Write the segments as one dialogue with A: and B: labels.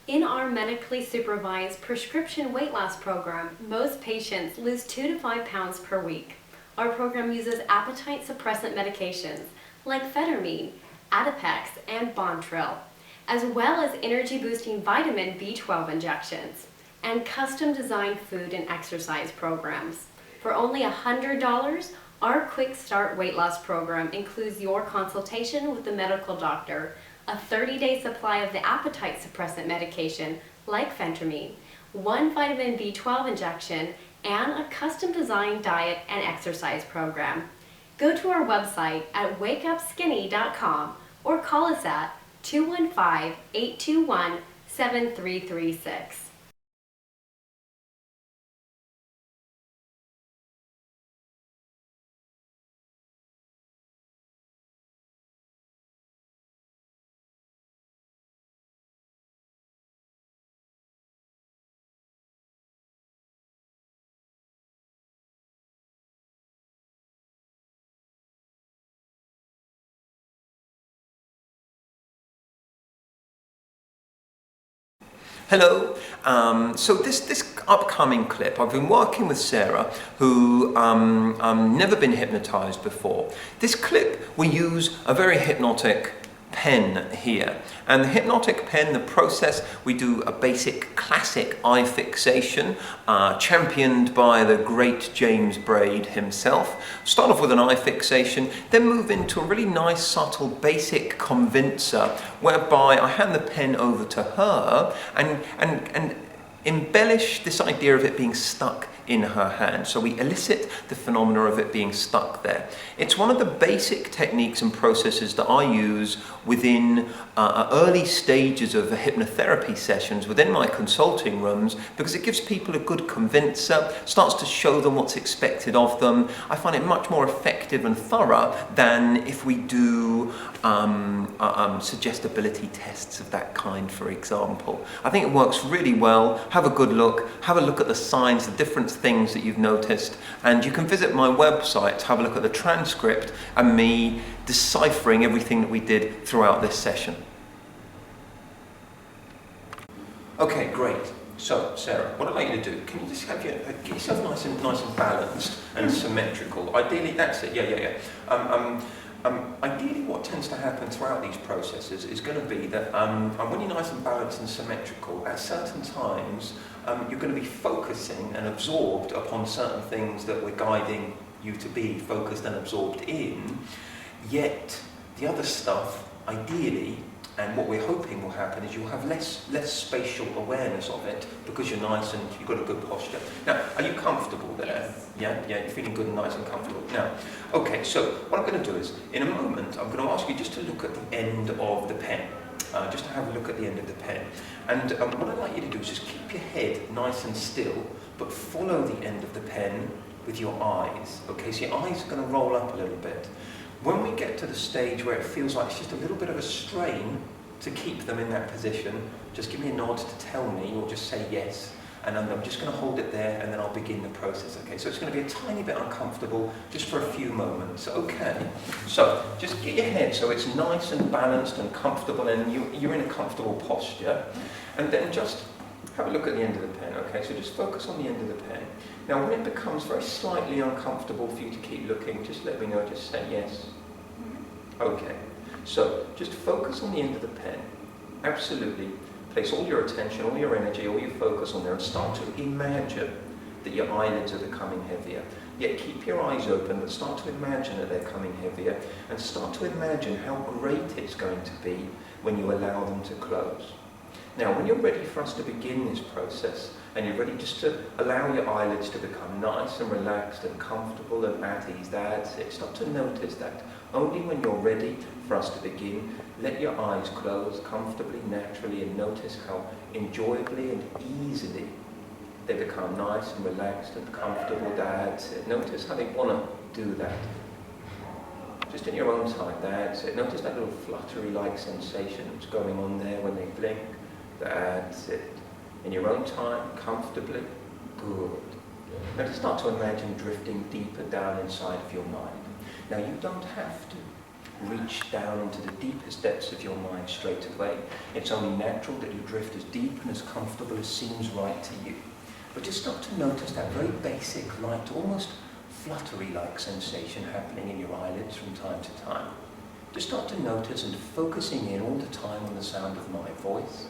A: In our medically supervised prescription weight loss program, most patients lose 2 to 5 pounds per week. Our program uses appetite suppressant medications like phentermine, Adipex, and Bontril, as well as energy boosting vitamin B12 injections, and custom designed food and exercise programs. For only $100, our Quick Start weight loss program includes your consultation with the medical doctor, a 30-day supply of the appetite suppressant medication like phentermine, 1 vitamin B12 injection, and a custom designed diet and exercise program. Go to our website at wakeupskinny.com or call us at 215-821-7336.
B: Hello. So this upcoming clip, I've been working with Sarah, who never been hypnotized before. This clip, we use a very hypnotic pen here, and the hypnotic pen, the process, we do a basic classic eye fixation championed by the great James Braid himself. Start off with an eye fixation, then move into a really nice subtle basic convincer whereby I hand the pen over to her and embellish this idea of it being stuck in her hand. So we elicit the phenomena of it being stuck there. It's one of the basic techniques and processes that I use within early stages of hypnotherapy sessions within my consulting rooms, because it gives people a good convincer, starts to show them what's expected of them. I find it much more effective and thorough than if we do suggestibility tests of that kind, for example. I think it works really well. Have a good look, have a look at the signs, the different things that you've noticed, and you can visit my website to have a look at the transcript and me deciphering everything that we did throughout this session. Okay, great. So, Sarah, what I'd like you to do, can you just have get yourself nice and balanced and symmetrical? Ideally, that's it. Yeah. Ideally, what tends to happen throughout these processes is going to be that when you're nice and balanced and symmetrical, at certain times you're going to be focusing and absorbed upon certain things that we're guiding you to be focused and absorbed in, yet the other stuff, ideally, and what we're hoping will happen is you'll have less spatial awareness of it because you're nice and you've got a good posture. Now, are you comfortable there? Yes. Yeah, you're feeling good and nice and comfortable. Now, okay, so what I'm going to do is, in a moment, I'm going to ask you just to look at the end of the pen. Just to have a look at the end of the pen. And what I'd like you to do is just keep your head nice and still, but follow the end of the pen with your eyes. Okay, so your eyes are going to roll up a little bit. When we get to the stage where it feels like it's just a little bit of a strain to keep them in that position, just give me a nod to tell me, or just say yes. And I'm just going to hold it there, and then I'll begin the process. Okay, so it's going to be a tiny bit uncomfortable, just for a few moments. Okay, so just get your head so it's nice and balanced and comfortable, and you're in a comfortable posture. And then just have a look at the end of the pen. Okay, so just focus on the end of the pen. Now, when it becomes very slightly uncomfortable for you to keep looking, just let me know. Just say yes. Okay, so just focus on the end of the pen. Absolutely. Place all your attention, all your energy, all your focus on there, and start to imagine that your eyelids are becoming heavier. Yet keep your eyes open, but start to imagine that they're coming heavier, and start to imagine how great it's going to be when you allow them to close. Now, when you're ready for us to begin this process, and you're ready just to allow your eyelids to become nice and relaxed and comfortable and at ease, that's it. Start to notice that. Only when you're ready for us to begin, let your eyes close comfortably, naturally, and notice how enjoyably and easily they become nice and relaxed and comfortable. That's it. Notice how they want to do that. Just in your own time, that's it. Notice that little fluttery-like sensation that's going on there when they blink. That's it. In your own time, comfortably. Good. Now just start to imagine drifting deeper down inside of your mind. Now you don't have to. reach down into the deepest depths of your mind straight away. It's only natural that you drift as deep and as comfortable as seems right to you. But just start to notice that very basic, light, almost fluttery-like sensation happening in your eyelids from time to time. Just start to notice and focusing in all the time on the sound of my voice.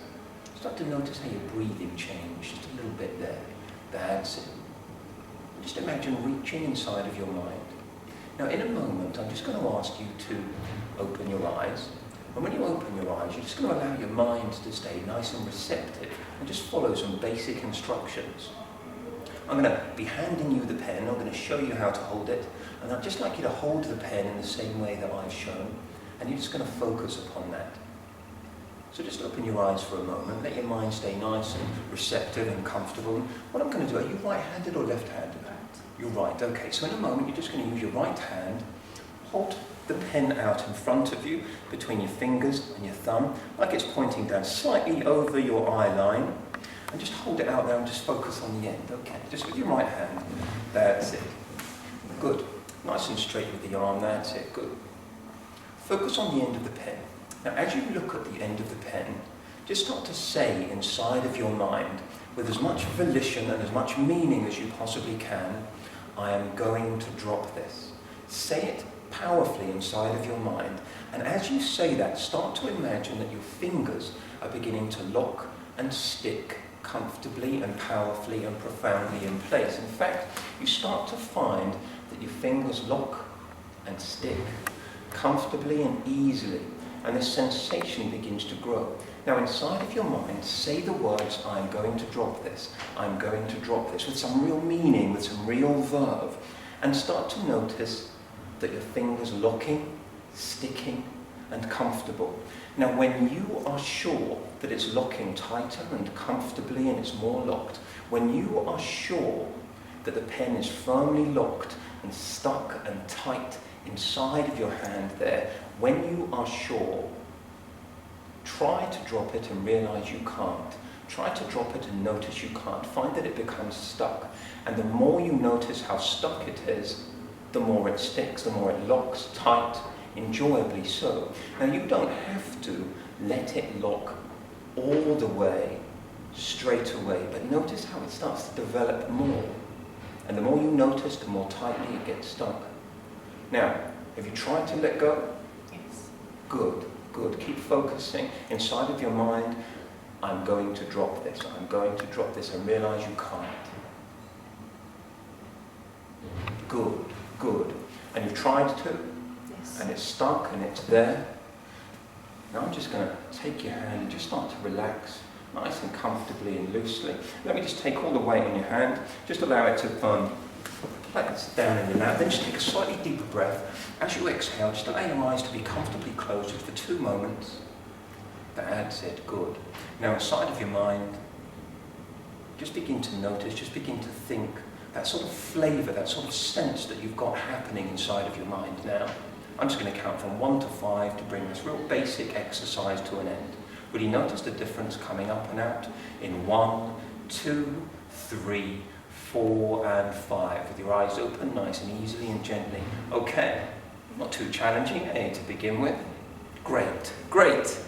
B: Start to notice how your breathing changes just a little bit there. That's it. Just imagine reaching inside of your mind. Now in a moment, I'm just going to ask you to open your eyes. And when you open your eyes, you're just going to allow your mind to stay nice and receptive and just follow some basic instructions. I'm going to be handing you the pen. I'm going to show you how to hold it. And I'd just like you to hold the pen in the same way that I've shown. And you're just going to focus upon that. So just open your eyes for a moment. Let your mind stay nice and receptive and comfortable. What I'm going to do, are you right-handed or left-handed? You're right. Okay, so in a moment you're just going to use your right hand. Hold the pen out in front of you between your fingers and your thumb, like it's pointing down slightly over your eye line. And just hold it out there and just focus on the end. Okay, just with your right hand. That's it. Good. Nice and straight with the arm. That's it. Good. Focus on the end of the pen. Now, as you look at the end of the pen, just start to say inside of your mind, with as much volition and as much meaning as you possibly can, I am going to drop this. Say it powerfully inside of your mind. And as you say that, start to imagine that your fingers are beginning to lock and stick comfortably and powerfully and profoundly in place. In fact, you start to find that your fingers lock and stick comfortably and easily, and the sensation begins to grow. Now inside of your mind, say the words, I'm going to drop this, I'm going to drop this, with some real meaning, with some real verve, and start to notice that your fingers locking, sticking, and comfortable. Now when you are sure that it's locking tighter and comfortably and it's more locked, when you are sure that the pen is firmly locked and stuck and tight inside of your hand there, when you are sure, try to drop it and realize you can't. Try to drop it and notice you can't. Find that it becomes stuck. And the more you notice how stuck it is, the more it sticks, the more it locks tight, enjoyably so. Now you don't have to let it lock all the way, straight away, but notice how it starts to develop more. And the more you notice, the more tightly it gets stuck. Now, have you tried to let go?
C: Yes.
B: Good, good. Keep focusing inside of your mind. I'm going to drop this. I'm going to drop this, and realize you can't. Good, good. And you've tried to,
C: Yes.
B: and it's stuck, and it's there. Now I'm just going to take your hand and just start to relax, nice and comfortably and loosely. Let me just take all the weight in your hand. Just allow it to place down in your lap. Then just take a slightly deeper breath. As you exhale, just allow your eyes to be comfortably closed for 2 moments. That's it, good. Now inside of your mind, just begin to notice, just begin to think that sort of flavour, that sort of sense that you've got happening inside of your mind now. I'm just going to count from 1 to 5 to bring this real basic exercise to an end. Will you notice the difference coming up and out in 1, 2, 3, 4 and 5, with your eyes open nice and easily and gently. Okay, not too challenging, to begin with. Great, great.